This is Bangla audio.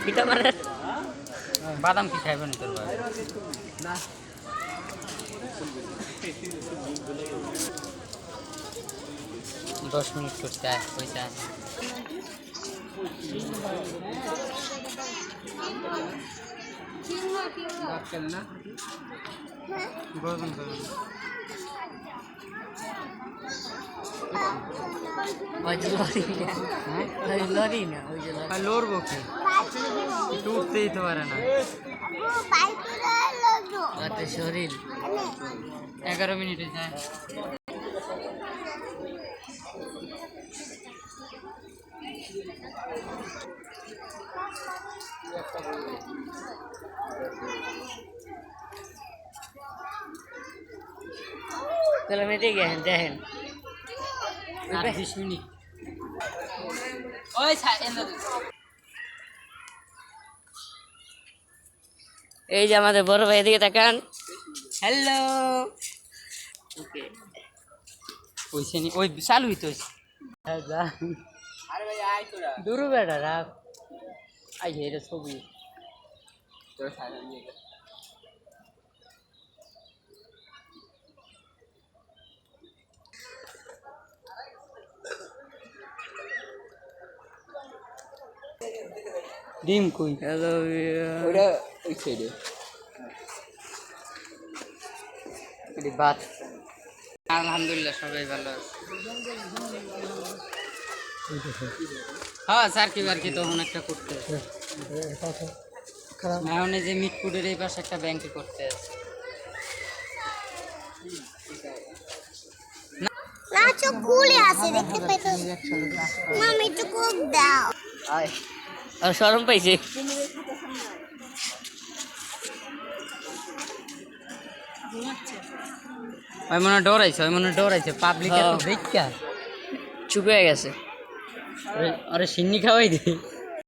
পিঠা মানে বাদাম কি খাইবেন তোর ভাই না 10 মিনিট করতে আস পয়সা বাপ চলে না গরম গরম লরি না লড়বো কি একটু উঠতেই তো পারে না শরীর 11 মিনিটে যায় চলো মেটে গেছেন দেখেন 20 মিনিট ওই এই যে আমাদের বড় ভাই দিকে তাকান হ্যালো ওকে ওইছে নি ওই চালুই তো আরে ভাই আয় তোরা দূর বেটা রাখ আই এটা ছবি তোর সারা নিয়ে ডিম কই হ্যালো ওটা ওই সাইডে এটি ভাত আলহামদুলিল্লাহ সবাই ভালো আছে হ্যাঁ স্যার কি বার কি তখন একটা করতে এখন এই যে মিটপুরের এই পাশে একটা ব্যাংকে করতে আছে না চোখ খুলে আছে দেখতে পেতো মামি একটু কোক দাও আয় আর শরম পাইছে ওই মনে ডরাইছে পাবলিক এত দেখা চুপ হয়ে গেছে আরে সিন্নি খাওয়াই দে